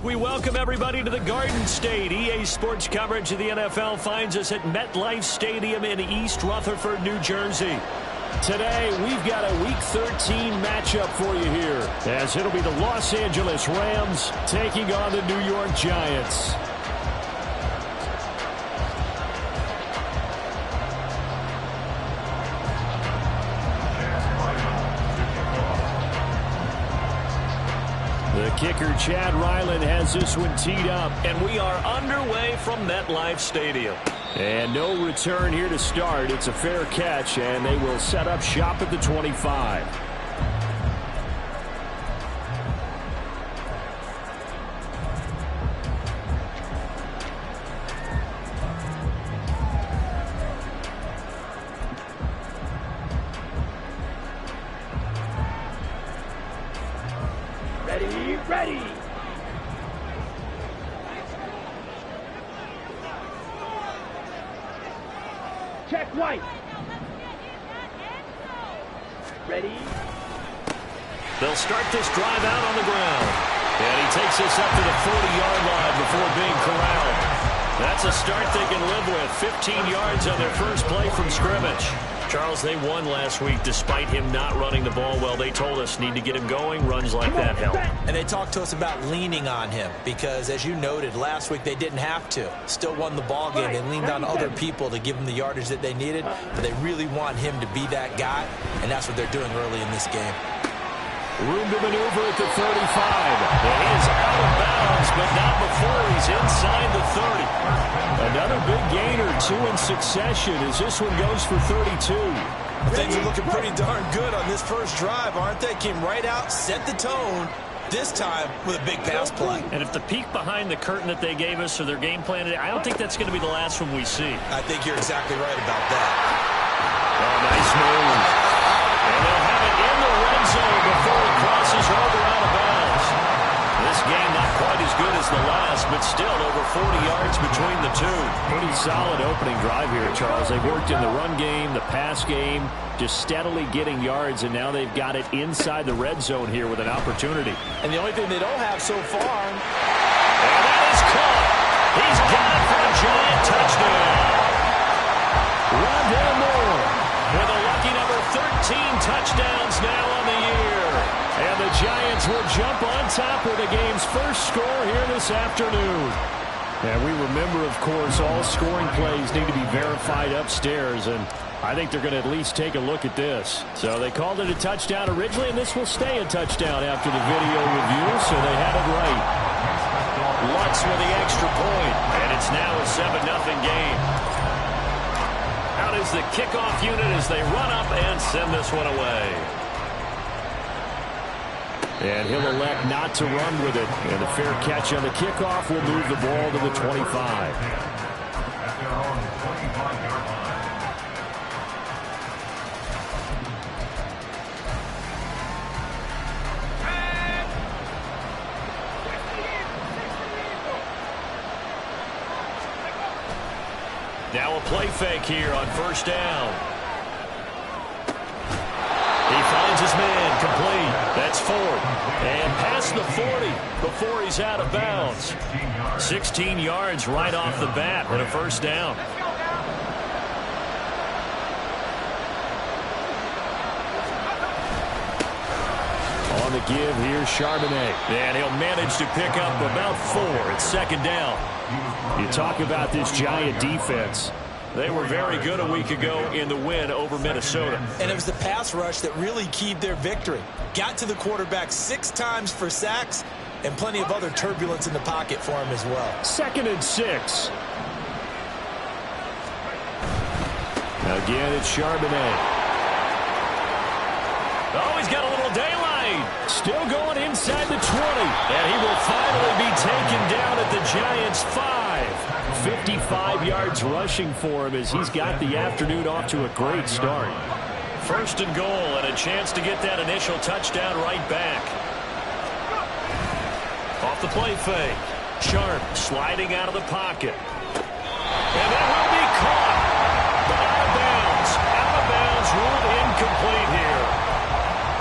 We welcome everybody to the Garden State. EA Sports coverage of the NFL finds us at MetLife Stadium in East Rutherford, New Jersey. Today, we've got a Week 13 matchup for you here, as it'll be the Los Angeles Rams taking on the New York Giants. The kicker, Chad Ryland, has this one teed up. And we are underway from MetLife Stadium. And no return here to start. It's a fair catch, and they will set up shop at the 25. Ready. Check White. Ready. They'll start this drive out on the ground. And he takes this up to the 40-yard line before being corralled. That's a start they can live with. 15 yards on their first play from scrimmage. Charles, they won last week despite him not running the ball well. They told us need to get him going. Runs like that help. And they talked to us about leaning on him because, as you noted, last week they didn't have to. Still won the ball game. They leaned on other people to give them the yardage that they needed, but they really want him to be that guy, and that's what they're doing early in this game. Room to maneuver at the 35. And he is out of bounds, but not before he's inside the 30. Another big gain or two in succession as this one goes for 32. Things are looking pretty darn good on this first drive, aren't they? Came right out, set the tone, this time with a big pass play. And if the peek behind the curtain that they gave us or their game plan, I don't think that's going to be the last one we see. I think you're exactly right about that. Oh, nice move. And they'll have it in the red zone before it crosses over out of bounds. This game not quite as good as the last, but still over 40 yards between the two. Pretty solid opening drive here, Charles. They've worked in the run game, the pass game, just steadily getting yards, and now they've got it inside the red zone here with an opportunity. And the only thing they don't have so far. And that is caught. He's got it for a giant touchdown. Rondale Moore with a lucky number 13 touchdowns now on the year. And the Giants will jump on top with the game's first score here this afternoon. And we remember, of course, all scoring plays need to be verified upstairs, and I think they're going to at least take a look at this. So they called it a touchdown originally, and this will stay a touchdown after the video review, so they had it right. Lutz with the extra point, and it's now a 7-0 game. Out is the kickoff unit as they run up and send this one away. And he'll elect not to run with it. And a fair catch on the kickoff will move the ball to the 25. Now a play fake here on first down. He finds his man complete. That's Ford. And past the 40 before he's out of bounds. 16 yards right off the bat and a first down. On the give, here's Charbonnet. And he'll manage to pick up about 4. It's second down. You talk about this Giant defense. They were very good a week ago in the win over Minnesota. And it was the pass rush that really keyed their victory. Got to the quarterback 6 times for sacks and plenty of other turbulence in the pocket for him as well. 2nd and 6. Again, it's Charbonnet. Oh, he's got a little daylight. Still going inside the 20. And he will finally be taken down at the Giants' 5. 55 yards rushing for him as he's got the afternoon off to a great start. 1st and goal and a chance to get that initial touchdown right back. Off the play fake. Sharp sliding out of the pocket. And that will be caught. But out of bounds. Out of bounds. Ruled incomplete here.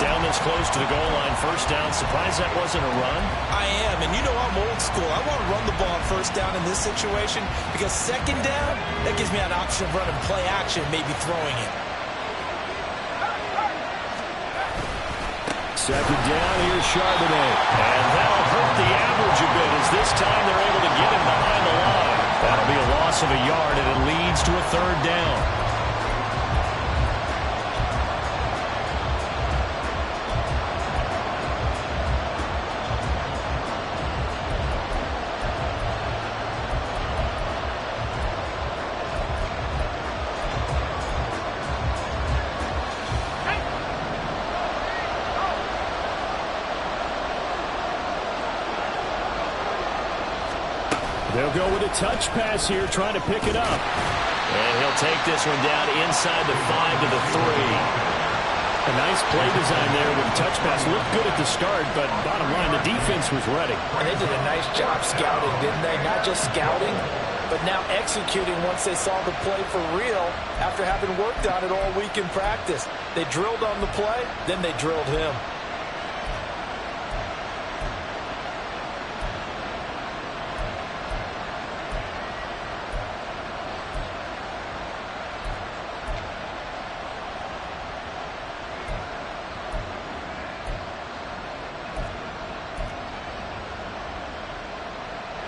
Down this close to the goal line. First down. Surprised that wasn't a run? I am, and you know I'm old school. I want to run the ball on first down in this situation because second down, that gives me an option of running play action, maybe throwing it. Second down, here's Charbonnet. And that'll hurt the average a bit as this time they're able to get him behind the line. That'll be a loss of a yard, and it leads to a third down. They'll go with a touch pass here, trying to pick it up. And he'll take this one down inside the 5 to the 3. A nice play design there with a touch pass. Looked good at the start, but bottom line, the defense was ready. And they did a nice job scouting, didn't they? Not just scouting, but now executing once they saw the play for real after having worked on it all week in practice. They drilled on the play, then they drilled him.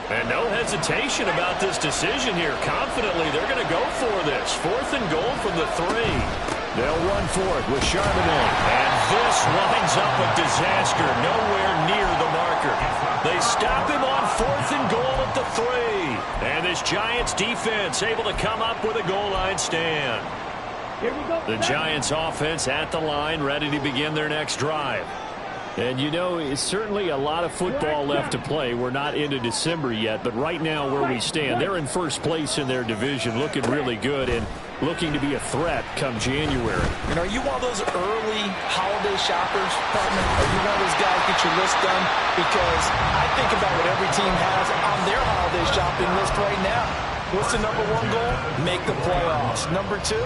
And no hesitation about this decision here. Confidently, they're going to go for this. 4th and goal from the 3. They'll run for it with Charbonnet. And this winds up a disaster. Nowhere near the marker. They stop him on 4th and goal at the 3. And this Giants defense able to come up with a goal line stand. Here we go. The Giants offense at the line, ready to begin their next drive. And, you know, it's certainly a lot of football left to play. We're not into December yet, but right now where we stand, they're in first place in their division, looking really good and looking to be a threat come January. And are you one of those early holiday shoppers, partner? Are you one of those guys get your list done? Because I think about what every team has on their holiday shopping list right now. What's the number 1 goal? Make the playoffs. Number 2,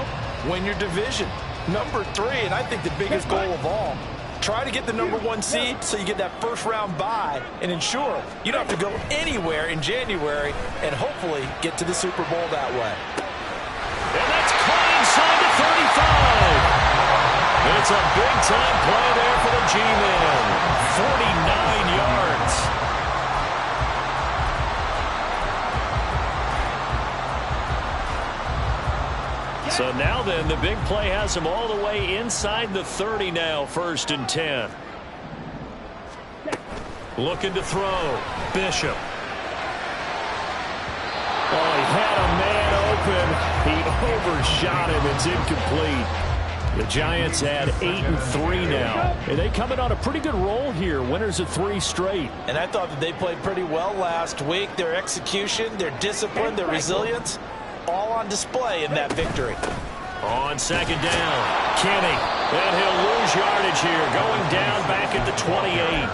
win your division. Number 3, and I think the biggest goal of all, try to get the number 1 seed so you get that first-round bye and ensure you don't have to go anywhere in January and hopefully get to the Super Bowl that way. And that's caught inside the 35. It's a big-time play there for the G-Men. 49 yards. So now then, the big play has him all the way inside the 30 now, 1st and 10. Looking to throw. Bishop. Oh, he had a man open. He overshot him. It's incomplete. The Giants add 8-3 now. And they come in on a pretty good roll here. Winners of 3 straight. And I thought that they played pretty well last week. Their execution, their discipline, their resilience, all on display in that victory. On 2nd down, Kenny. And he'll lose yardage here, going down back at the 28.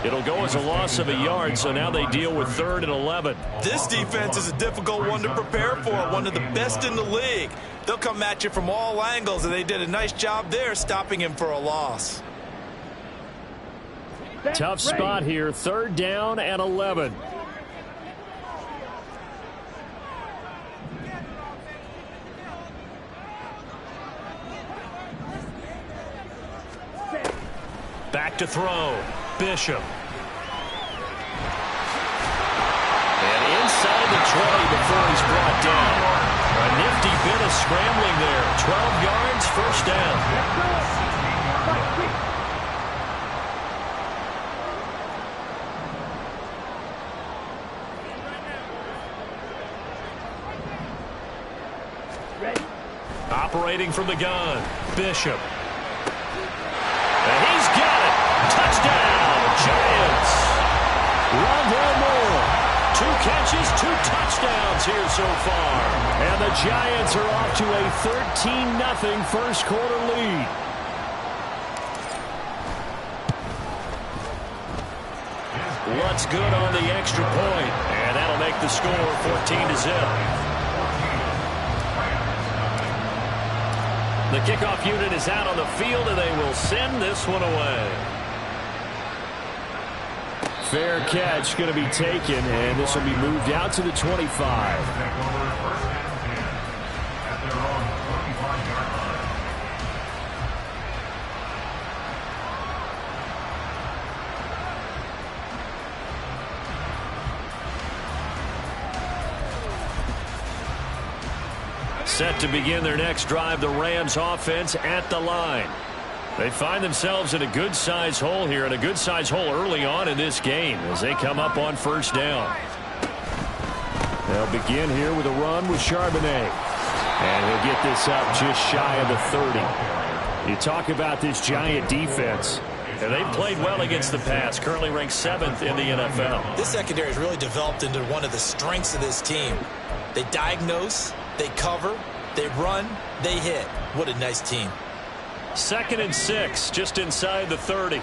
It'll go as a loss of a yard, so now they deal with 3rd and 11. This defense is a difficult one to prepare for, one of the best in the league. They'll come at you from all angles, and they did a nice job there stopping him for a loss. Tough spot here, 3rd down and 11. Back to throw. Bishop. And inside the 20 before he's brought down. A nifty bit of scrambling there. 12 yards, 1st down. Ready? Operating from the gun. Bishop. And he's got it. Touchdown, Giants. Rondale Moore. 2 catches, 2 touchdowns here so far. And the Giants are off to a 13-0 first quarter lead. What's good on the extra point? And that'll make the score 14-0. The kickoff unit is out on the field, and they will send this one away. Fair catch going to be taken, and this will be moved out to the 25. Set to begin their next drive, the Rams offense at the line. They find themselves in a good-sized hole here, and a good-sized hole early on in this game as they come up on first down. They'll begin here with a run with Charbonnet. And he'll get this up just shy of the 30. You talk about this Giant defense. And they've played well against the pass, currently ranked 7th in the NFL. This secondary has really developed into one of the strengths of this team. They diagnose, they cover, they run, they hit. What a nice team. 2nd and 6, just inside the 30.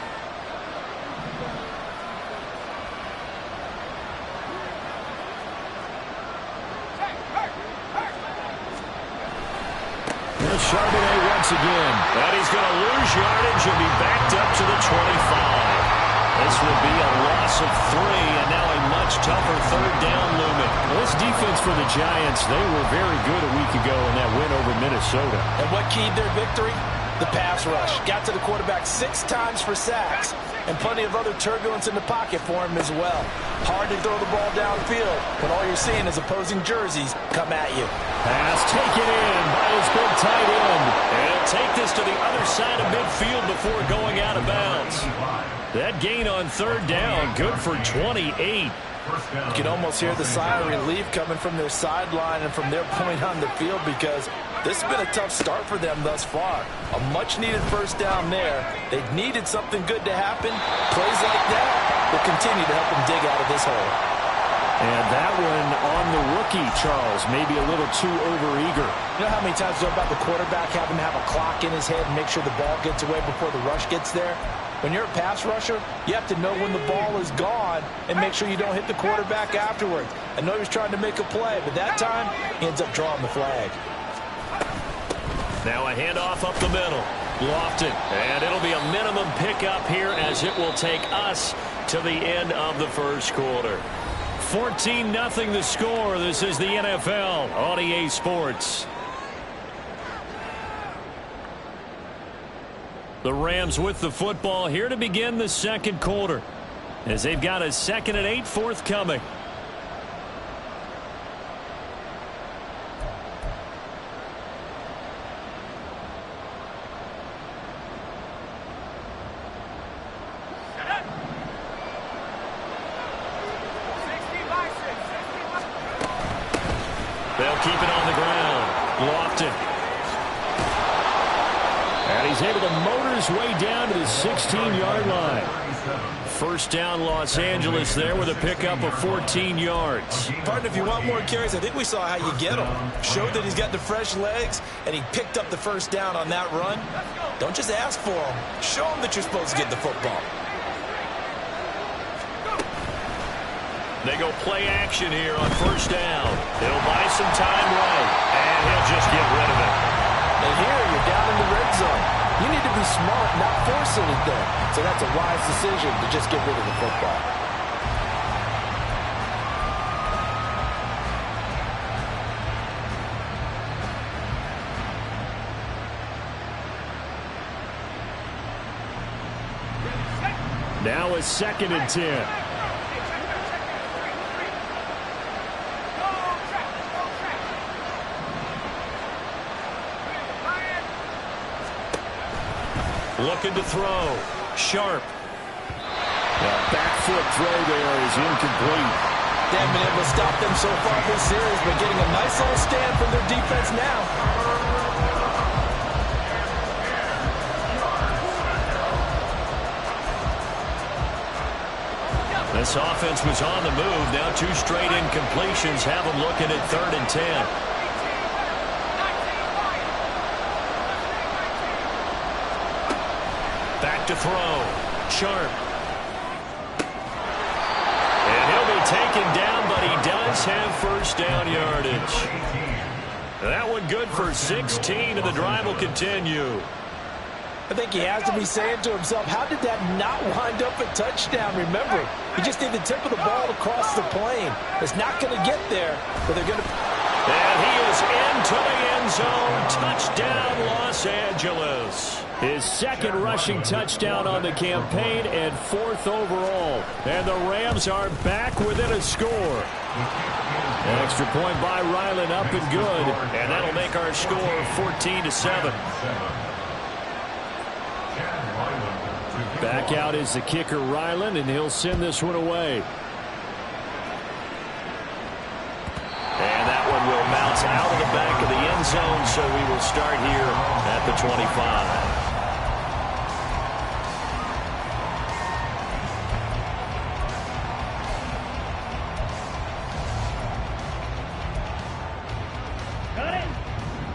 Charbonnet once again. And he's going to lose yardage and be backed up to the 25. This will be a loss of 3, and now a much tougher third down looming. Well, this defense for the Giants, they were very good a week ago in that win over Minnesota. And what keyed their victory? The pass rush. Got to the quarterback 6 times for sacks, and plenty of other turbulence in the pocket for him as well. Hard to throw the ball downfield when all you're seeing is opposing jerseys come at you. Pass taken in by his big tight end. And he'll take this to the other side of midfield before going out of bounds. That gain on third down, good for 28. You can almost hear the sigh of relief coming from their sideline and from their point on the field, because this has been a tough start for them thus far. A much-needed first down there. They've needed something good to happen. Plays like that will continue to help them dig out of this hole. And that one on the rookie, Charles, maybe a little too overeager. You know how many times we talk about the quarterback having to have a clock in his head and make sure the ball gets away before the rush gets there? When you're a pass rusher, you have to know when the ball is gone and make sure you don't hit the quarterback afterwards. I know he's trying to make a play, but that time he ends up drawing the flag. Now a handoff up the middle. Lofton. And it'll be a minimum pickup here as it will take us to the end of the first quarter. 14-0 the score. This is the NFL on EA Sports. The Rams with the football here to begin the second quarter, as they've got a 2nd and 8 forthcoming. They'll keep it on the ground. Lofton. And he's able to motor his way down to the 16-yard line. First down, Los Angeles there with a pickup of 14 yards. Partner, if you want more carries, I think we saw how you get them. Showed that he's got the fresh legs, and he picked up the first down on that run. Don't just ask for them. Show them that you're supposed to get the football. They go play action here on first down. He'll buy some time right, and he'll just get rid of it. And here you're down in the red zone. You need to be smart, not force anything. So that's a wise decision to just get rid of the football. Now it's 2nd and 10. Looking to throw. Sharp. That back foot throw there is incomplete. They haven't been able to stop them so far this series, but getting a nice little stand from their defense now. This offense was on the move. Now 2 straight incompletions have them looking at 3rd and 10. Back to throw. Sharp. And he'll be taken down, but he does have first down yardage. That one good for 16, and the drive will continue. I think he has to be saying to himself, how did that not wind up a touchdown? Remember, he just did the tip of the ball across the plane. It's not going to get there, but they're going to... And he is into the end zone. Touchdown, Los Angeles. His second rushing touchdown on the campaign and 4th overall. And the Rams are back within a score. An extra point by Ryland, up and good. And that'll make our score 14-7. Back out is the kicker, Ryland, and he'll send this one away. And that one will bounce out of the back of the end zone, so we will start here at the 25.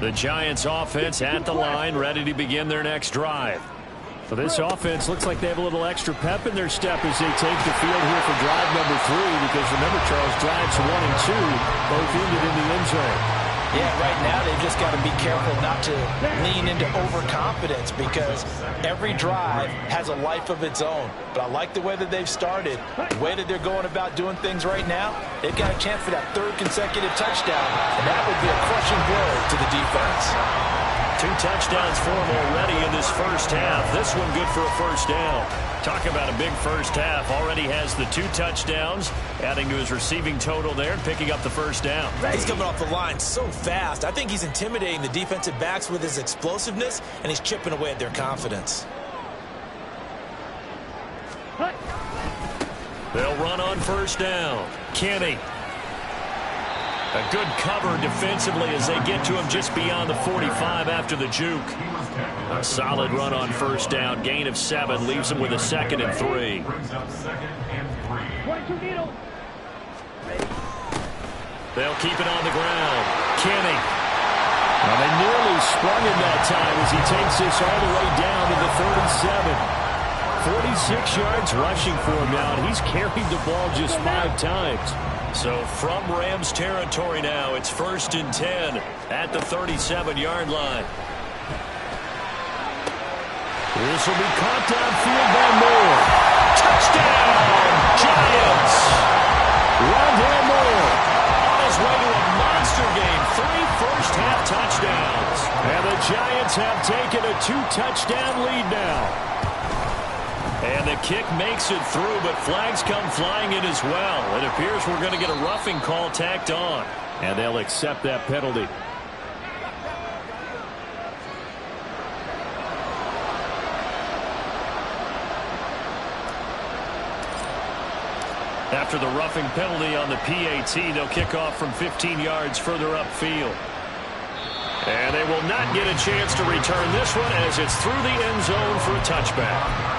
The Giants offense at the line, ready to begin their next drive. So this offense looks like they have a little extra pep in their step as they take the field here for drive number 3, because remember, Charles, drives 1 and 2 both ended in the end zone. Yeah, right now they've just got to be careful not to lean into overconfidence, because every drive has a life of its own. But I like the way that they've started, the way that they're going about doing things right now. They've got a chance for that 3rd consecutive touchdown, and that would be a crushing blow to the defense. 2 touchdowns for him already in this first half. This one good for a first down. Talk about a big first half. Already has the 2 touchdowns, adding to his receiving total there and picking up the first down. He's coming off the line so fast. I think he's intimidating the defensive backs with his explosiveness, and he's chipping away at their confidence. They'll run on first down. Kenny. A good cover defensively as they get to him just beyond the 45 after the juke. A solid run on first down. Gain of 7 leaves him with a 2nd and 3. They'll keep it on the ground. Kenny. Well, they nearly sprung him that time as he takes this all the way down to the 37. 46 yards rushing for him now, and he's carried the ball just 5 times. So from Rams territory now, it's 1st and 10 at the 37-yard line. This will be caught downfield by Moore. Touchdown, Giants! Rondale Moore on his way to a monster game. 3 first-half touchdowns. And the Giants have taken a 2-touchdown lead now. And the kick makes it through, but flags come flying in as well. It appears we're going to get a roughing call tacked on. And they'll accept that penalty. After the roughing penalty on the PAT, they'll kick off from 15 yards further upfield. And they will not get a chance to return this one as it's through the end zone for a touchback.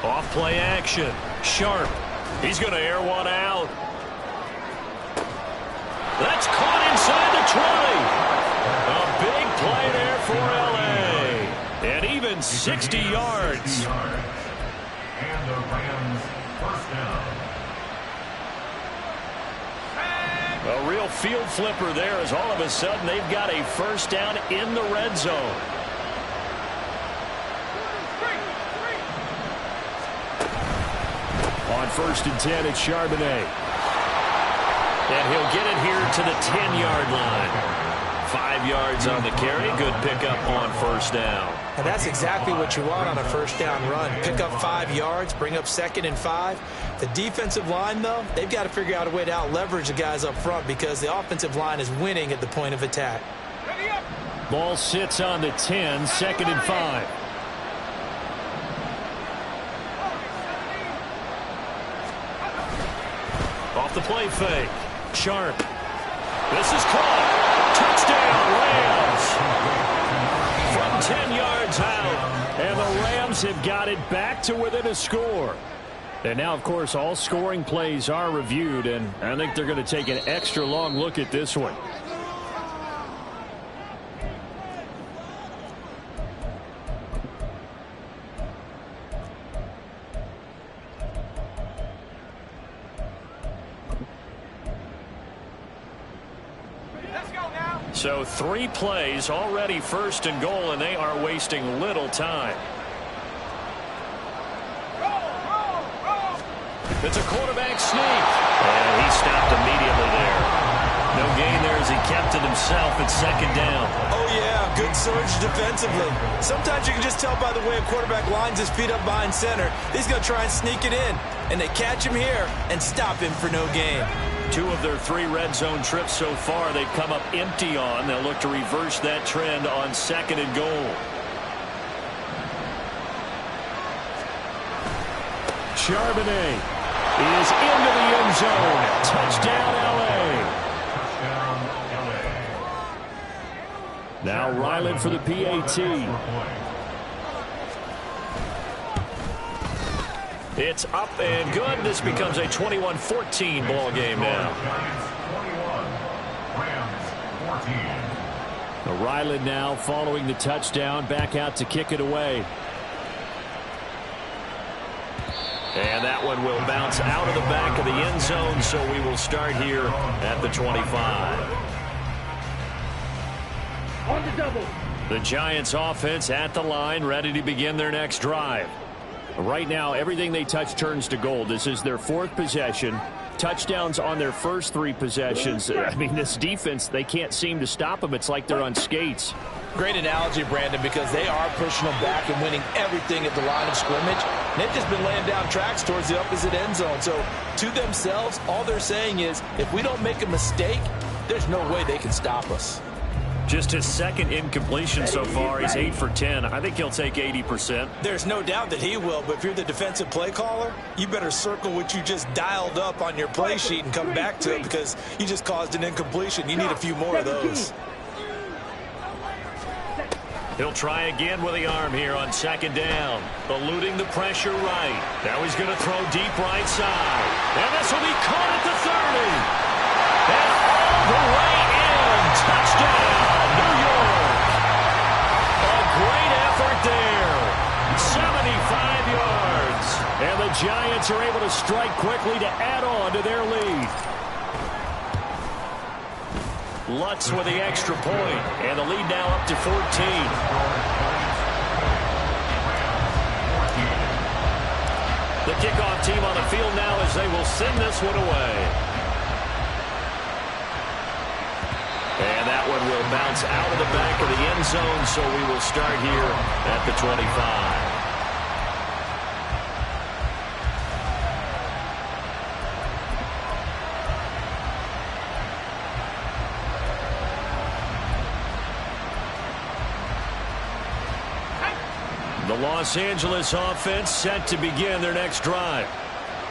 Off-play action. Sharp. He's going to air one out. That's caught inside the 20. A big play there for L.A. And even 60 yards. And the Rams first down. A real field flipper there as all of a sudden they've got a first down in the red zone. On 1st and 10, it's Charbonnet. And he'll get it here to the 10-yard line. 5 yards on the carry. Good pickup on first down. And that's exactly what you want on a first down run. Pick up 5 yards, bring up 2nd and 5. The defensive line, though, they've got to figure out a way to out-leverage the guys up front because the offensive line is winning at the point of attack. Ball sits on the 10, 2nd and 5. Off the play fake. Sharp. This is caught. Touchdown, Rams. From 10 yards out. And the Rams have got it back to within a score. And now, of course, all scoring plays are reviewed, and I think they're going to take an extra long look at this one. So 3 plays already first and goal, and they are wasting little time. It's a quarterback sneak. And he stopped immediately there. No gain there as he kept it himself at second down. Oh, yeah, good surge defensively. Sometimes you can just tell by the way a quarterback lines his feet up behind center. He's going to try and sneak it in. And they catch him here and stop him for no gain. 2 of their 3 red zone trips so far they've come up empty on. They'll look to reverse that trend on second and goal. Charbonnet is into the end zone. Touchdown, L.A. Now Ryland for the PAT. It's up and good. This becomes a 21-14 ball game now. Ryland now following the touchdown, back out to kick it away. And that one will bounce out of the back of the end zone, so we will start here at the 25. On the double. The Giants offense at the line, ready to begin their next drive. Right now, everything they touch turns to gold. This is their 4th possession. Touchdowns on their first 3 possessions. I mean, this defense, they can't seem to stop them. It's like they're on skates. Great analogy, Brandon, because they are pushing them back and winning everything at the line of scrimmage. And they've just been laying down tracks towards the opposite end zone. So, to themselves, all they're saying is, if we don't make a mistake, there's no way they can stop us. Just his 2nd incompletion so far. He's 8 for 10. I think he'll take 80%. There's no doubt that he will, but if you're the defensive play caller, you better circle what you just dialed up on your play sheet and come back to it because you just caused an incompletion. You need a few more of those. He'll try again with the arm here on second down. Eluding the pressure right. Now he's going to throw deep right side. And this will be caught at the 30. And all the way in. Touchdown, New York. A great effort there. 75 yards. And the Giants are able to strike quickly to add on to their lead. Lutz with the extra point, and the lead now up to 14. The kickoff team on the field now as they will send this one away. And that one will bounce out of the back of the end zone, so we will start here at the 25. The Los Angeles offense set to begin their next drive.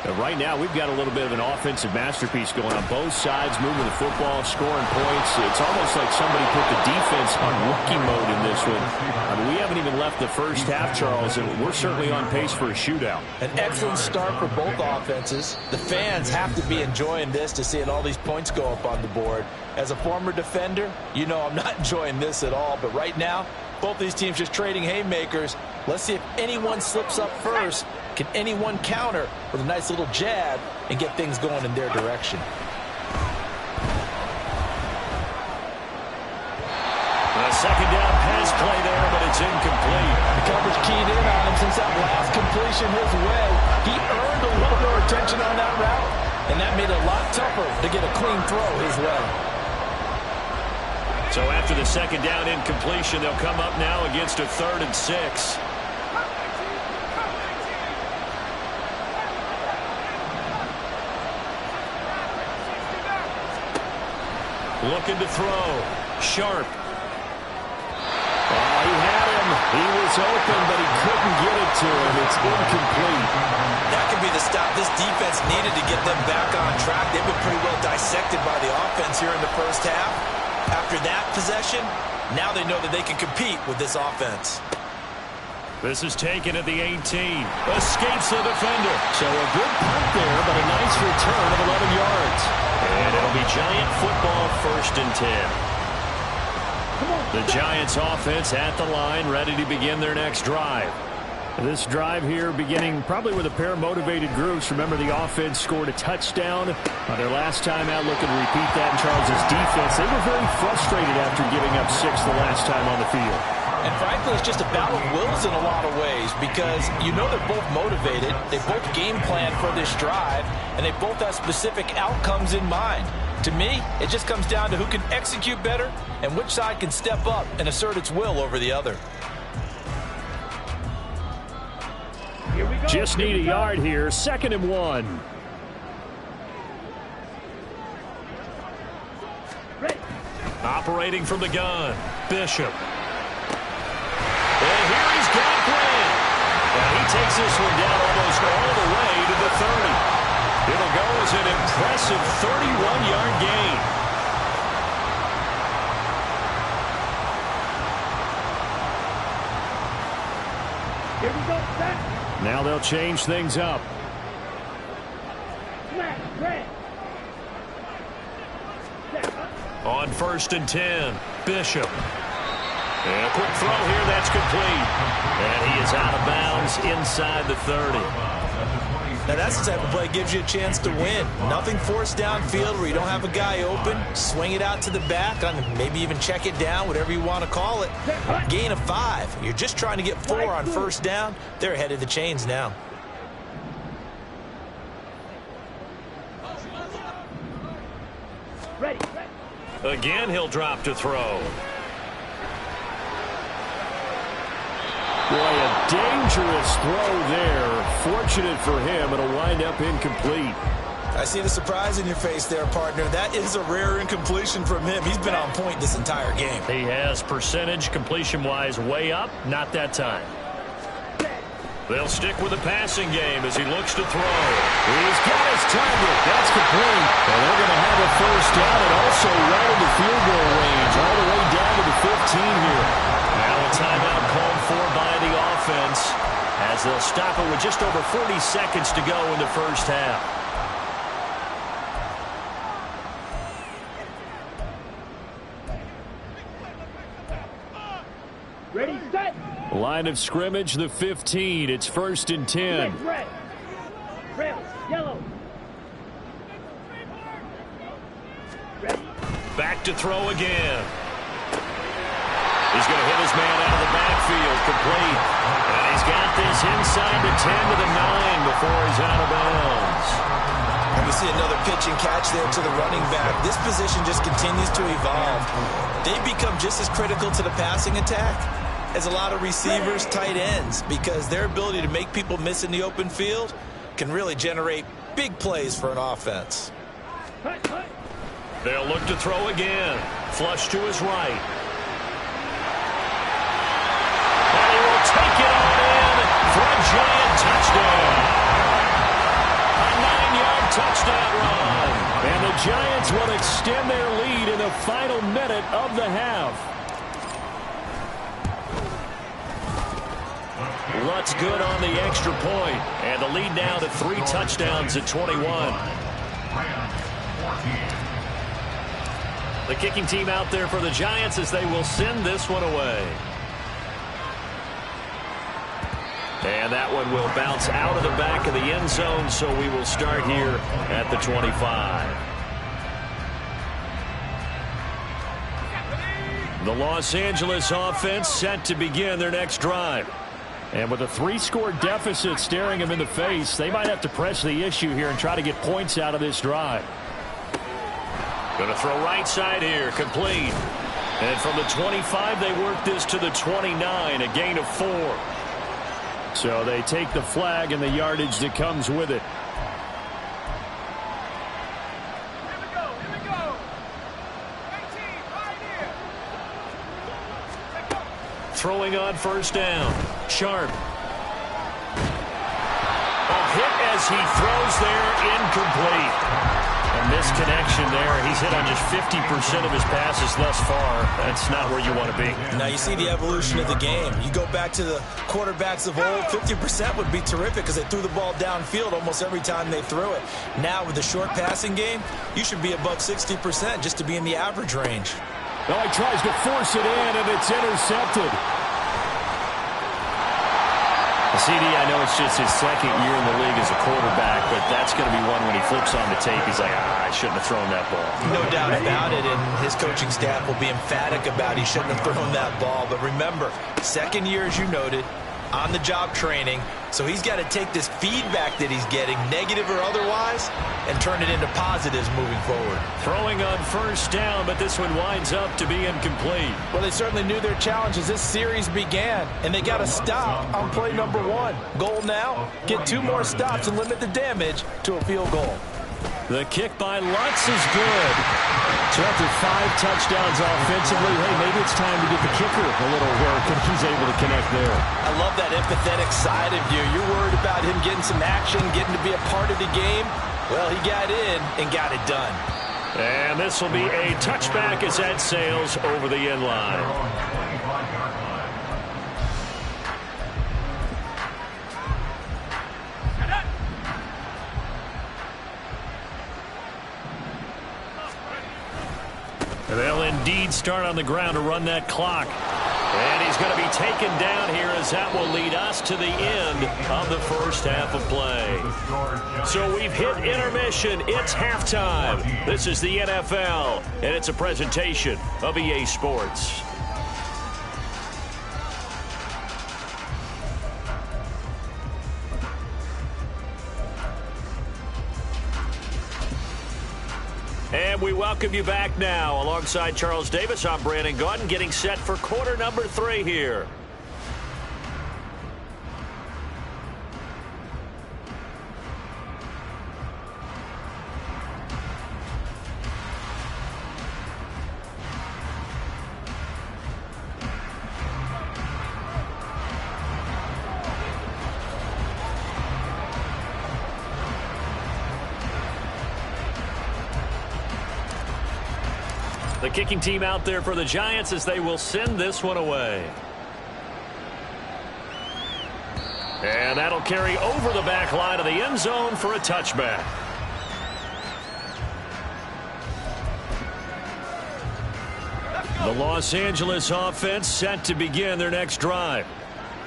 And right now, we've got a little bit of an offensive masterpiece going on both sides, moving the football, scoring points. It's almost like somebody put the defense on rookie mode in this one. I mean, we haven't even left the first half, Charles, and we're certainly on pace for a shootout. An excellent start for both offenses. The fans have to be enjoying this to seeing all these points go up on the board. As a former defender, you know I'm not enjoying this at all. But right now, both these teams just trading haymakers. Let's see if anyone slips up first. Can anyone counter with a nice little jab and get things going in their direction? A second down pass play there, but it's incomplete. The coverage keyed in on him since that last completion his way. He earned a little more attention on that route, and that made it a lot tougher to get a clean throw his way. So after the second down incompletion, they'll come up now against a 3rd and 6. Looking to throw. Sharp. Oh, he had him. He was open, but he couldn't get it to him. It's incomplete. That could be the stop this defense needed to get them back on track. They've been pretty well dissected by the offense here in the first half. After that possession, now they know that they can compete with this offense. This is taken at the 18. Escapes the defender. So a good punt there, but a nice return of 11 yards. And it'll be Giant football, 1st and 10. The Giants offense at the line, ready to begin their next drive. This drive here beginning probably with a pair of motivated groups. Remember, the offense scored a touchdown on their last time out, looking to repeat that in Charles' defense. They were very frustrated after giving up 6 the last time on the field. And frankly, it's just a battle of wills in a lot of ways because you know they're both motivated. They both game plan for this drive, and they both have specific outcomes in mind. To me, it just comes down to who can execute better and which side can step up and assert its will over the other. Just need a yard here. 2nd and 1. Operating from the gun, Bishop. And here he's got Grant. And he takes this one down almost all the way to the 30. It'll go as an impressive 31-yard gain. Here we go, set. Now they'll change things up. Smash, Grant. On 1st and 10, Bishop. And a quick throw here, that's complete. And he is out of bounds inside the 30. Now that's the type of play that gives you a chance to win. Nothing forced downfield where you don't have a guy open. Swing it out to the back, maybe even check it down, whatever you want to call it. Gain of 5. You're just trying to get 4 on 1st down. They're ahead of the chains now. Ready. Again, he'll drop to throw. Boy, a dangerous throw there. Fortunate for him, it'll wind up incomplete. I see the surprise in your face there, partner. That is a rare incompletion from him. He's been on point this entire game. He has percentage completion-wise way up, not that time. They'll stick with the passing game as he looks to throw. He's got his target. That's complete. And they're going to have a 1st down and also right in the field goal range, all the way down to the 15 here. Now a timeout called for by the offense as they'll stop it with just over 40 seconds to go in the 1st half. Ready, set. Line of scrimmage, the 15. It's 1st and 10. Red. Rails, yellow. Ready. Back to throw again. He's going to hit his man out of the backfield, complete. And he's got this inside the 10 to the 9 before he's out of bounds. And we see another pitch and catch there to the running back. This position just continues to evolve. They become just as critical to the passing attack as a lot of receivers, tight ends, because their ability to make people miss in the open field can really generate big plays for an offense. They'll look to throw again. Flush to his right. And he will take it on in for a Giant touchdown. A 9-yard touchdown run. And the Giants will extend their lead in the final minute of the half. Lutz good on the extra point, and the lead now to 3 touchdowns at 21. The kicking team out there for the Giants as they will send this one away. And that one will bounce out of the back of the end zone, so we will start here at the 25. The Los Angeles offense set to begin their next drive. And with a 3-score deficit staring them in the face, they might have to press the issue here and try to get points out of this drive. Going to throw right side here, complete. And from the 25, they work this to the 29, a gain of 4. So they take the flag and the yardage that comes with it. Here we go. 18, right here. Throwing on 1st down. Sharp. A hit as he throws there, incomplete. And misconnection there. He's hit on just 50% of his passes thus far. That's not where you want to be. Now you see the evolution of the game. You go back to the quarterbacks of old, 50% would be terrific because they threw the ball downfield almost every time they threw it. Now with the short passing game, you should be above 60% just to be in the average range. Well, he tries to force it in, and it's intercepted. CD, I know it's just his second year in the league as a quarterback, but that's going to be one when he flips on the tape, he's like, I shouldn't have thrown that ball. No doubt about it, and his coaching staff will be emphatic about he shouldn't have thrown that ball. But remember, second year, as you noted, on-the-job training, so he's got to take this feedback that he's getting, negative or otherwise, and turn it into positives moving forward. Throwing on first down, but this one winds up to be incomplete. Well, they certainly knew their challenge as this series began, and they got to stop on play number 1. Goal now, get 2 more stops and limit the damage to a field goal. The kick by Lutz is good. So after 5 touchdowns offensively, hey, maybe it's time to get the kicker a little work, and he's able to connect there. I love that empathetic side of you. You're worried about him getting some action, getting to be a part of the game. Well, he got in and got it done. And this will be a touchback as that sails over the end line. They'll indeed start on the ground to run that clock. And he's going to be taken down here as that will lead us to the end of the first half of play. So we've hit intermission. It's halftime. This is the NFL, and it's a presentation of EA Sports. And we welcome you back now. Alongside Charles Davis, I'm Brandon Gaudin, getting set for quarter number 3 here. The kicking team out there for the Giants as they will send this one away. And that'll carry over the back line of the end zone for a touchback. The Los Angeles offense set to begin their next drive.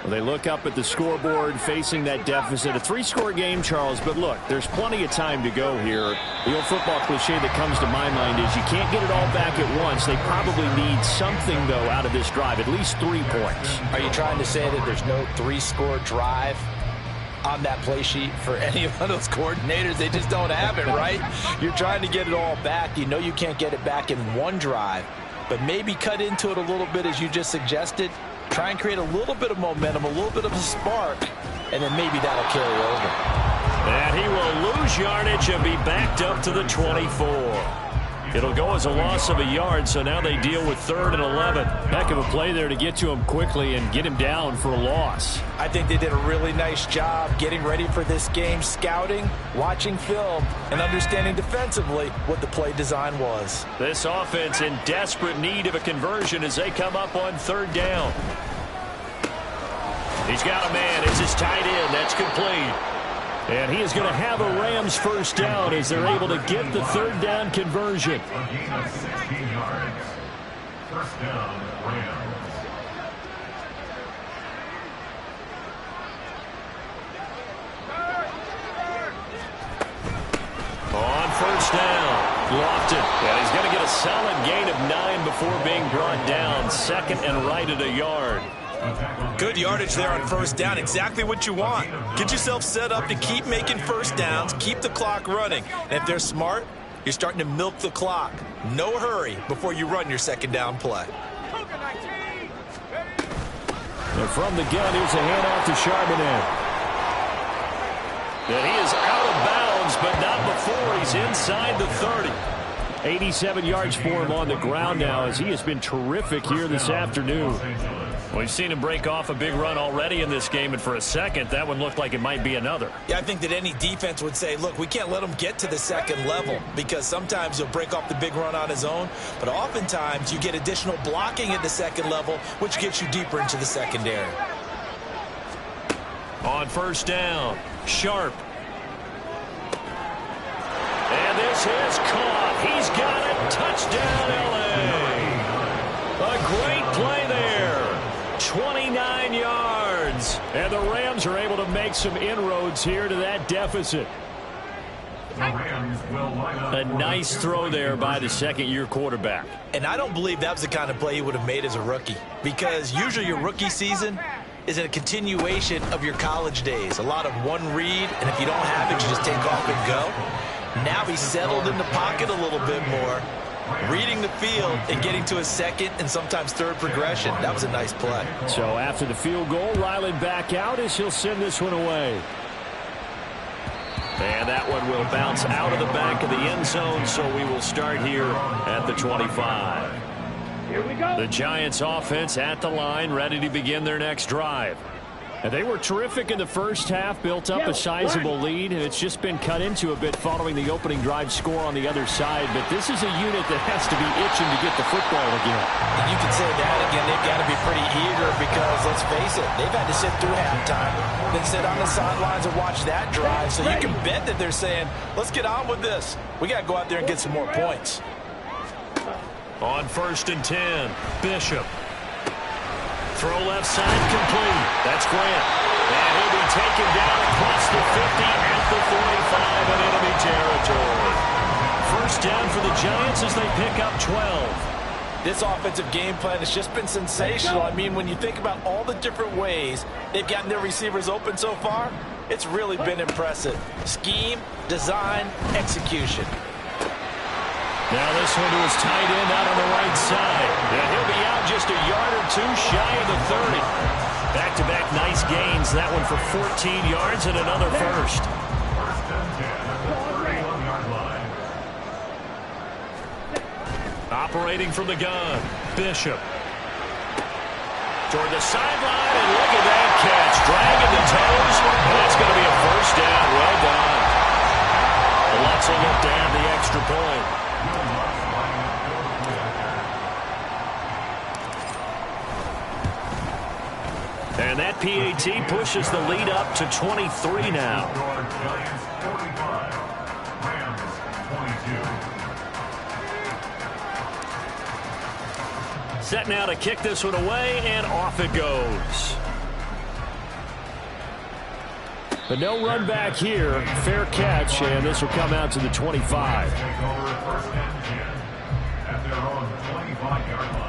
Well, they look up at the scoreboard facing that deficit. A 3-score game, Charles, but look, there's plenty of time to go here. The old football cliche that comes to my mind is you can't get it all back at once. They probably need something, though, out of this drive, at least 3 points. Are you trying to say that there's no 3-score drive on that play sheet for any of those coordinators? They just don't have it, right? You're trying to get it all back. You know you can't get it back in one drive, but maybe cut into it a little bit as you just suggested. Try and create a little bit of momentum, a little bit of a spark, and then maybe that'll carry over. And he will lose yardage and be backed up to the 24. It'll go as a loss of a yard, so now they deal with 3rd and 11. Heck of a play there to get to him quickly and get him down for a loss. I think they did a really nice job getting ready for this game, scouting, watching film, and understanding defensively what the play design was. This offense in desperate need of a conversion as they come up on 3rd down. He's got a man. It's his tight end. That's complete. And he is going to have a Rams first down as they're able to get the 3rd down conversion. A gain of 16 yards. First down, Rams. On first down, Lofton. And he's going to get a solid gain of 9 before being brought down. 2nd and right at a yard. Good yardage there on first down. Exactly what you want. Get yourself set up to keep making first downs, keep the clock running. And if they're smart, you're starting to milk the clock. No hurry before you run your 2nd down play. And from the gun, here's a handoff to Charbonnet. And he is out of bounds, but not before he's inside the 30. 87 yards for him on the ground now as he has been terrific here this afternoon. We've seen him break off a big run already in this game, and for a second, that one looked like it might be another. Yeah, I think that any defense would say, look, we can't let him get to the second level because sometimes he'll break off the big run on his own, but oftentimes you get additional blocking at the second level, which gets you deeper into the secondary. On first down, Sharp. And this is caught. He's got it. Touchdown, L.A. A great play there. 29 yards. And the Rams are able to make some inroads here to that deficit. A nice throw there by the second-year quarterback. And I don't believe that was the kind of play he would have made as a rookie, because usually your rookie season is a continuation of your college days. A lot of one read, and if you don't have it, you just take off and go. Now he's settled in the pocket a little bit more, reading the field and getting to his second and sometimes third progression. That was a nice play. So after the field goal, Ryland back out as he'll send this one away. And that one will bounce out of the back of the end zone, so we will start here at the 25. Here we go. The Giants offense at the line, ready to begin their next drive. And they were terrific in the first half, built up a sizable lead, and it's just been cut into a bit following the opening drive score on the other side. But this is a unit that has to be itching to get the football again. And you can say that again, they've got to be pretty eager because, let's face it, they've had to sit through halftime, then sit on the sidelines and watch that drive. So you can bet that they're saying, let's get on with this. We got to go out there and get some more points. On first and 10, Bishop. Throw left side complete. That's Grant. And he'll be taken down across the 50 at the 45 in enemy territory. First down for the Giants as they pick up 12. This offensive game plan has just been sensational. I mean, when you think about all the different ways they've gotten their receivers open so far, it's really been impressive. Scheme, design, execution. Now this one to his tight end out on the right side. And he'll be out just a yard or two shy of the 30. Back-to-back nice gains. That one for 14 yards and another first. Operating from the gun, Bishop. Toward the sideline, and look at that catch. Dragging the toes. And that's going to be a first down. Well done. Let's look to have the extra point. And that PAT pushes the lead up to 23 now. Set now to kick this one away, and off it goes. But no run back here. Fair catch, and this will come out to the 25. At their own 25-yard line.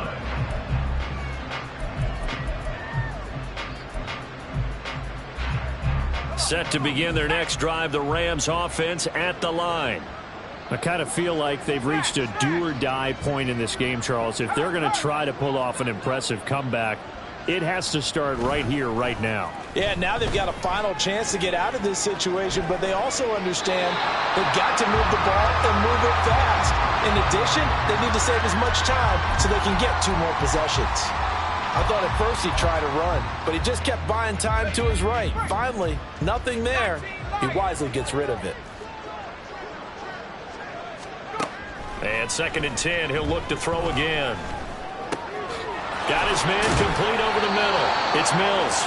Set to begin their next drive, the Rams offense at the line. I kind of feel like they've reached a do-or-die point in this game, Charles. If they're going to try to pull off an impressive comeback, it has to start right here, right now. Yeah, now they've got a final chance to get out of this situation, but they also understand they've got to move the ball and move it fast. In addition, they need to save as much time so they can get 2 more possessions. I thought at first he'd try to run, but he just kept buying time to his right. Finally, nothing there. He wisely gets rid of it. And second and 10, he'll look to throw again. Got his man complete over the middle. It's Mills.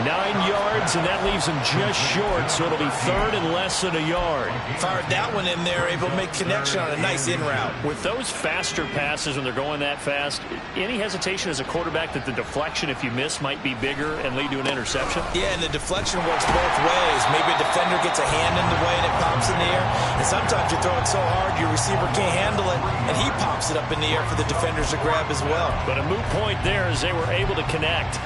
9 yards, and that leaves him just short, so it'll be third and less than a yard. Fired that one in there, able to make connection on a nice in route. With those faster passes when they're going that fast, any hesitation as a quarterback that the deflection, if you miss, might be bigger and lead to an interception? Yeah, and the deflection works both ways. Maybe a defender gets a hand in the way and it pops in the air, and sometimes you throw it so hard your receiver can't handle it, and he pops it up in the air for the defenders to grab as well. But a moot point there as they were able to connect.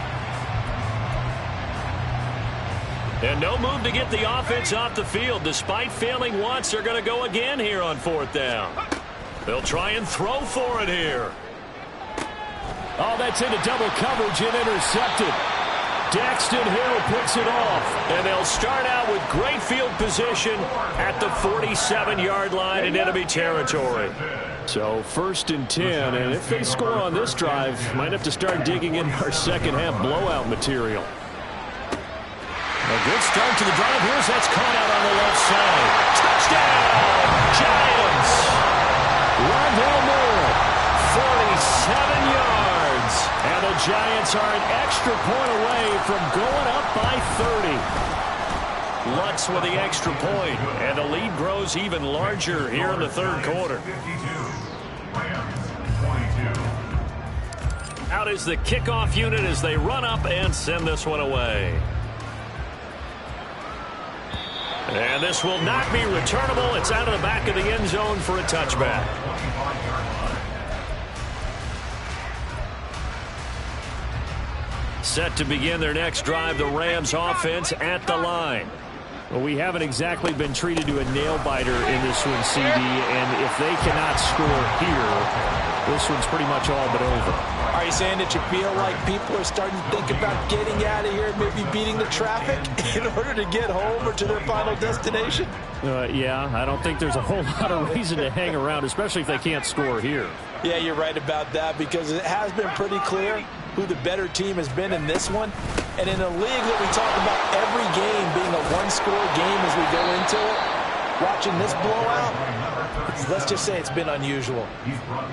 And no move to get the offense off the field. Despite failing once, they're going to go again here on fourth down. They'll try and throw for it here. Oh, that's into double coverage and intercepted. Daxton Hill picks it off, and they'll start out with great field position at the 47-yard line in enemy territory. So 1st and 10, and if they score on this drive, might have to start digging into our second-half blowout material. A good start to the drive. Here's that's caught out on the left side. Touchdown, Giants! Rondale Moore, 47 yards. And the Giants are an extra point away from going up by 30. Lutz with the extra point, and the lead grows even larger here in the third quarter. Out is the kickoff unit as they run up and send this one away. And this will not be returnable. It's out of the back of the end zone for a touchback. Set to begin their next drive, the Rams offense at the line. Well, we haven't exactly been treated to a nail-biter in this one, CD, and if they cannot score here, this one's pretty much all but over. Are you saying that you feel like people are starting to think about getting out of here and maybe beating the traffic in order to get home or to their final destination? Yeah, I don't think there's a whole lot of reason to hang around, especially if they can't score here. Yeah, you're right about that, because it has been pretty clear who the better team has been in this one. And in a league that we talk about every game being a one-score game as we go into it, watching this blowout, let's just say it's been unusual.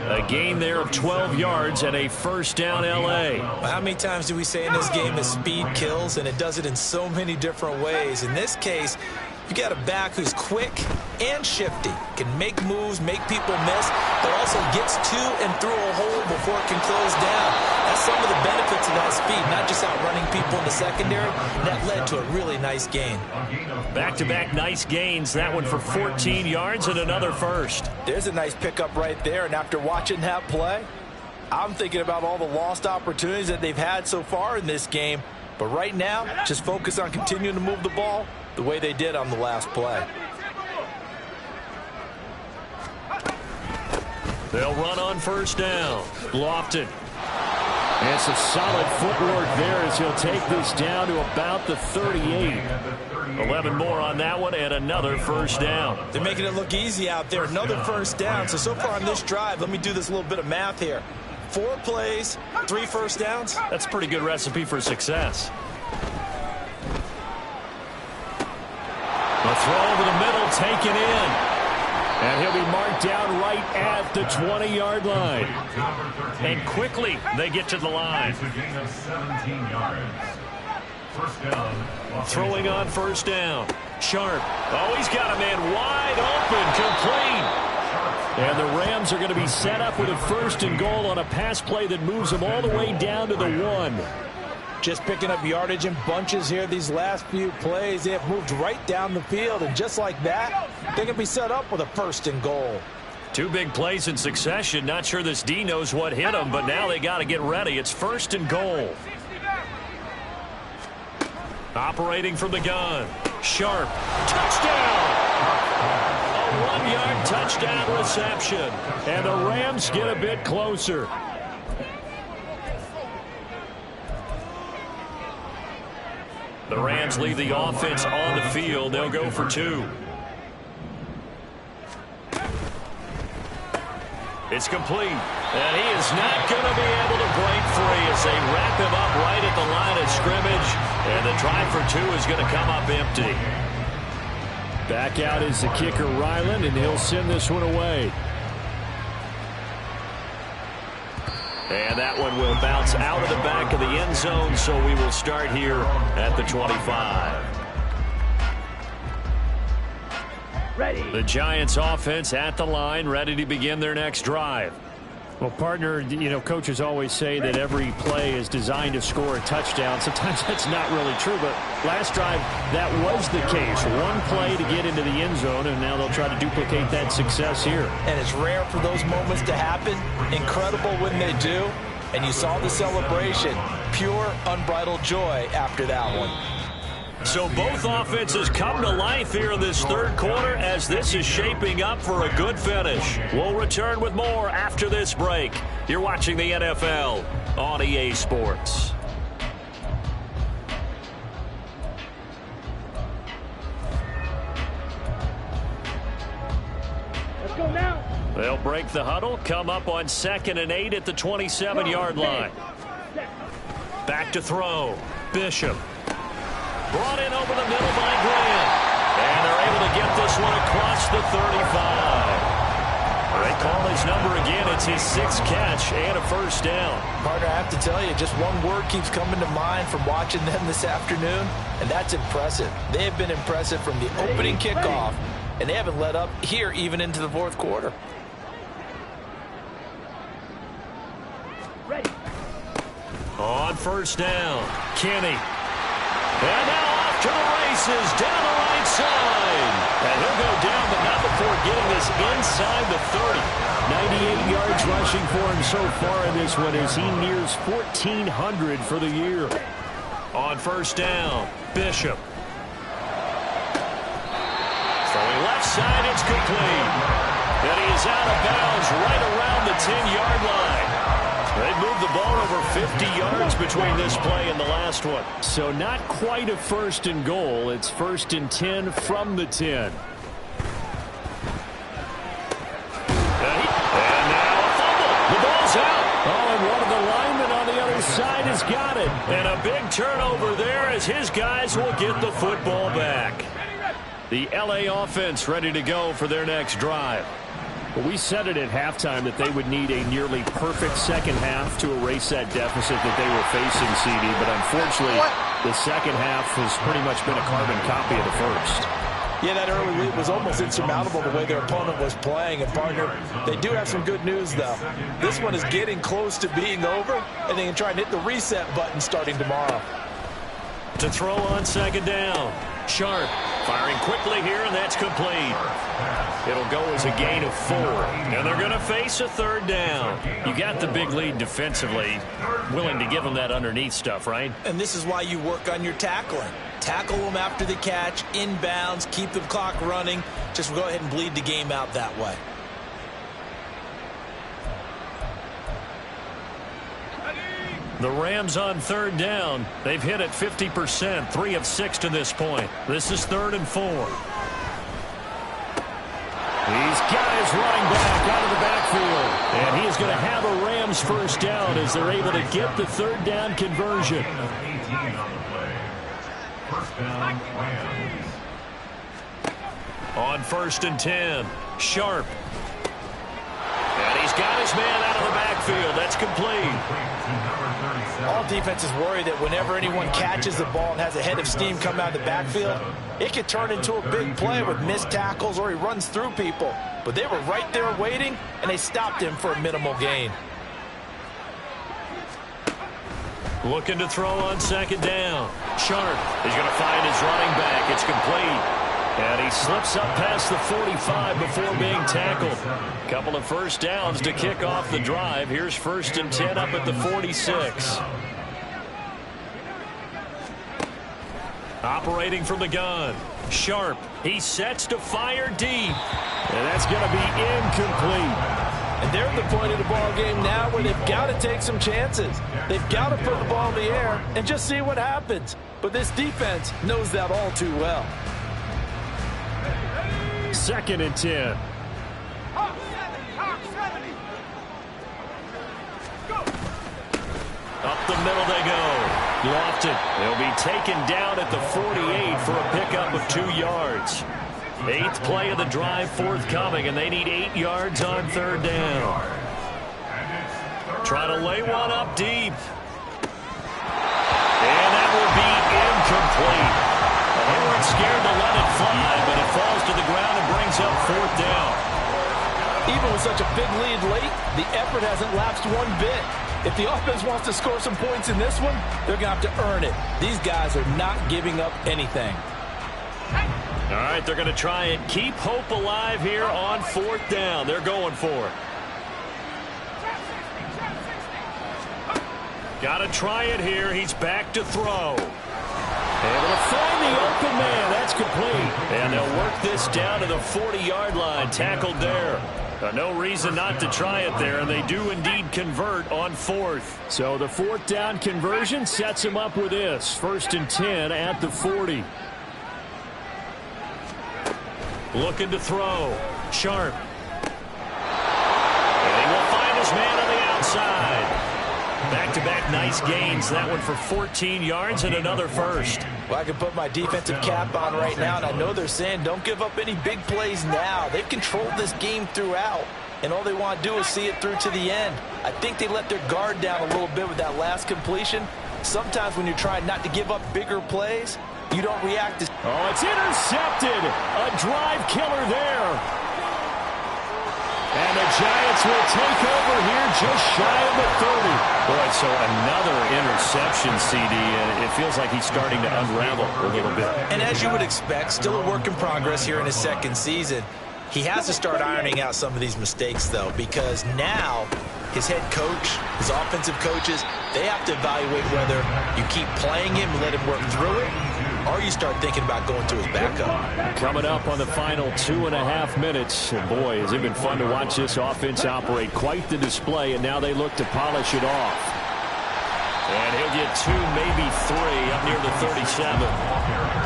A gain there of 12 yards and a first down L.A. How many times do we say in this game that speed kills, and it does it in so many different ways? In this case, you got a back who's quick and shifty, can make moves, make people miss, but also gets to and through a hole before it can close down. That's some of the benefits of that speed, not just outrunning people in the secondary. That led to a really nice gain. Back-to-back nice gains. That one for 14 yards and another first. There's a nice pickup right there, and after watching that play, I'm thinking about all the lost opportunities that they've had so far in this game. But right now, just focus on continuing to move the ball the way they did on the last play. They'll run on first down. Lofton. And some solid footwork there as he'll take this down to about the 38. 11 more on that one and another first down. They're making it look easy out there. Another first down. So far on this drive, let me do this little bit of math here. 4 plays, 3 first downs. That's a pretty good recipe for success. A throw over the middle, taken in. And he'll be marked down right at the 20-yard line. And quickly, they get to the line. Throwing on first down. Sharp. Oh, he's got a man wide open, complete. And the Rams are going to be set up with a first and goal on a pass play that moves them all the way down to the 1. Just picking up yardage in bunches here these last few plays. They have moved right down the field, and just like that, they can be set up with a first and goal. 2 big plays in succession. Not sure this D knows what hit them, but now they got to get ready. It's first and goal. Operating from the gun. Sharp. Touchdown! A 1-yard touchdown reception. And the Rams get a bit closer. The Rams leave the offense on the field. They'll go for 2. It's complete. And he is not going to be able to break free as they wrap him up right at the line of scrimmage. And the try for 2 is going to come up empty. Back out is the kicker, Ryland, and he'll send this one away. And that one will bounce out of the back of the end zone, so we will start here at the 25. Ready. The Giants offense at the line, ready to begin their next drive. Well, partner, you know, coaches always say that every play is designed to score a touchdown. Sometimes that's not really true, but last drive, that was the case. 1 play to get into the end zone, and now they'll try to duplicate that success here. And it's rare for those moments to happen. Incredible when they do. And you saw the celebration. Pure, unbridled joy after that one. So both offenses come to life here in this third quarter as this is shaping up for a good finish. We'll return with more after this break. You're watching the NFL on EA Sports. break the huddle. Come up on 2nd and 8 at the 27-yard line. Back to throw. Bishop. Brought in over the middle by Graham. And they're able to get this one across the 35. They call his number again. It's his 6th catch and a first down. Partner, I have to tell you, just one word keeps coming to mind from watching them this afternoon, and that's impressive. They have been impressive from the opening kickoff, and they haven't let up here even into the 4th quarter. On first down, Kenny. And now off to the races, down the right side. And he'll go down, but not before getting this inside the 30. 98 yards rushing for him so far in this one as he nears 1,400 for the year. On first down, Bishop. Throwing left side, it's complete. And he is out of bounds right around the 10-yard line. They've moved the ball over 50 yards between this play and the last one. So not quite a 1st and goal. It's 1st and 10 from the 10. And now a fumble. The ball's out. Oh, and one of the linemen on the other side has got it. And a big turnover there as his guys will get the football back. The LA offense ready to go for their next drive. Well, we said it at halftime that they would need a nearly perfect second half to erase that deficit that they were facing, CD. But unfortunately, the second half has pretty much been a carbon copy of the first. Yeah, that early lead was almost insurmountable the way their opponent was playing. And, partner, they do have some good news, though. This one is getting close to being over, and they can try and hit the reset button starting tomorrow. To throw on 2nd down. Sharp firing quickly here, and that's complete. It'll go as a gain of 4. And they're going to face a 3rd down. You got the big lead defensively. Willing to give them that underneath stuff, right? And this is why you work on your tackling. Tackle them after the catch, inbounds, keep the clock running. Just go ahead and bleed the game out that way. The Rams on 3rd down. They've hit it 50%, 3 of 6 to this point. This is 3rd and 4. These guys running back out of the backfield. And he is going to have a Rams first down as they're able to get the 3rd down conversion. 18 on the play. First down, Rams. On 1st and 10, Sharp. And he's got his man out of the backfield. That's complete. All defenses worry that whenever anyone catches the ball and has a head of steam come out of the backfield, it could turn into a big play with missed tackles or he runs through people. But they were right there waiting, and they stopped him for a minimal gain. Looking to throw on 2nd down. Sharp is going to find his running back. It's complete. And he slips up past the 45 before being tackled. Couple of first downs to kick off the drive. Here's 1st and 10 up at the 46. Operating from the gun. Sharp. He sets to fire deep. And that's going to be incomplete. And they're at the point of the ball game now where they've got to take some chances. They've got to put the ball in the air and just see what happens. But this defense knows that all too well. 2nd and 10. Up the middle they go. Lofton. They'll be taken down at the 48 for a pickup of 2 yards. 8th play of the drive forthcoming, and they need 8 yards on 3rd down. Try to lay one up deep. And that will be incomplete. They weren't scared to let it fly, but it falls to the ground and brings up 4th down. Even with such a big lead late, the effort hasn't lapsed one bit. If the offense wants to score some points in this one, they're going to have to earn it. These guys are not giving up anything. All right, they're going to try and keep hope alive here on 4th down. They're going for it. Got to try it here. He's back to throw. Able to find the open man. That's complete. And they'll work this down to the 40-yard line. Tackled there. No reason not to try it there, and they do indeed convert on 4th. So the 4th down conversion sets him up with this. 1st and 10 at the 40. Looking to throw. Sharp. back-to-back nice gains. That one for 14 yards and another first. Well, I can put my defensive cap on right now, and I know they're saying don't give up any big plays now. They've controlled this game throughout, and all they want to do is see it through to the end. I think they let their guard down a little bit with that last completion. Sometimes when you're trying not to give up bigger plays, you don't react as... Oh, it's intercepted. A drive killer there. And the Giants will take over here just shy of the 30. Boy, so another interception, CD, and it feels like he's starting to unravel a little bit. And as you would expect, still a work in progress here in his second season. He has to start ironing out some of these mistakes, though, because now his head coach, his offensive coaches, they have to evaluate whether you keep playing him and let him work through it, or you start thinking about going to his backup. Coming up on the final 2.5 minutes. And boy, has it been fun to watch this offense operate. Quite the display, and now they look to polish it off. And he'll get 2, maybe 3 up near the 37.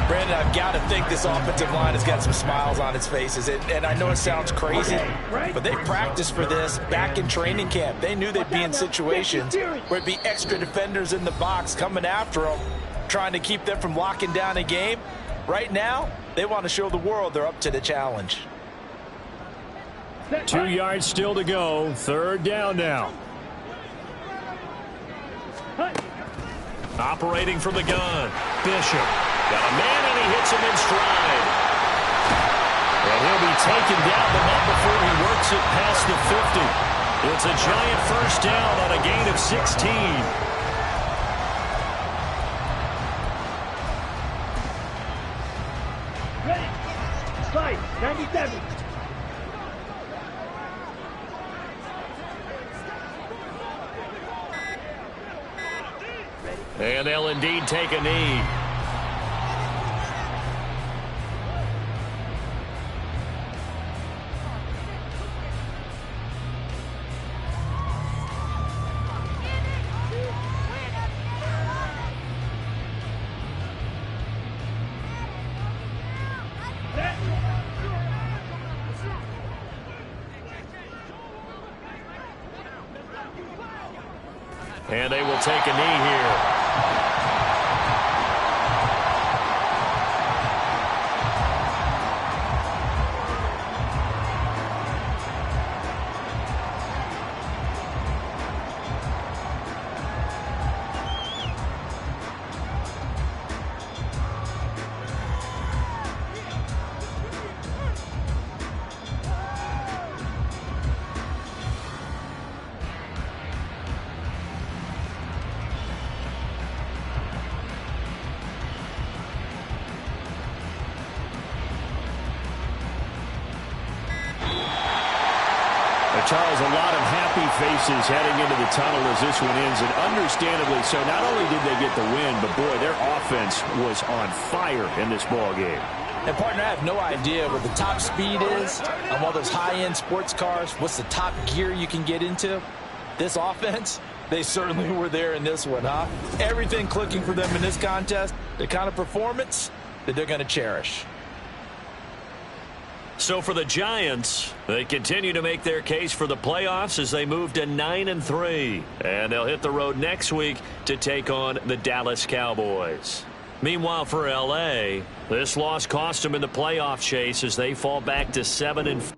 Brandon, I've got to think this offensive line has got some smiles on its faces. And I know it sounds crazy, but they practiced for this back in training camp. They knew they'd be in situations where it'd be extra defenders in the box coming after them, trying to keep them from locking down a game. Right now, they want to show the world they're up to the challenge. 2 yards still to go. 3rd down now. Operating from the gun. Bishop. Got a man, and he hits him in stride. And he'll be taken down, but not before he works it past the 50. It's a Giant first down on a gain of 16. Slide, 97. And they'll indeed take a knee. And they will take a knee here. Charles, a lot of happy faces heading into the tunnel as this one ends, and understandably so. Not only did they get the win, but boy, their offense was on fire in this ball game. And partner, I have no idea what the top speed is on one of those high-end sports cars. What's the top gear you can get into? This offense, they certainly were there in this one, huh? Everything clicking for them in this contest, the kind of performance that they're going to cherish. So for the Giants, they continue to make their case for the playoffs as they move to 9-3. And they'll hit the road next week to take on the Dallas Cowboys. Meanwhile, for L.A., this loss cost them in the playoff chase as they fall back to 7-4.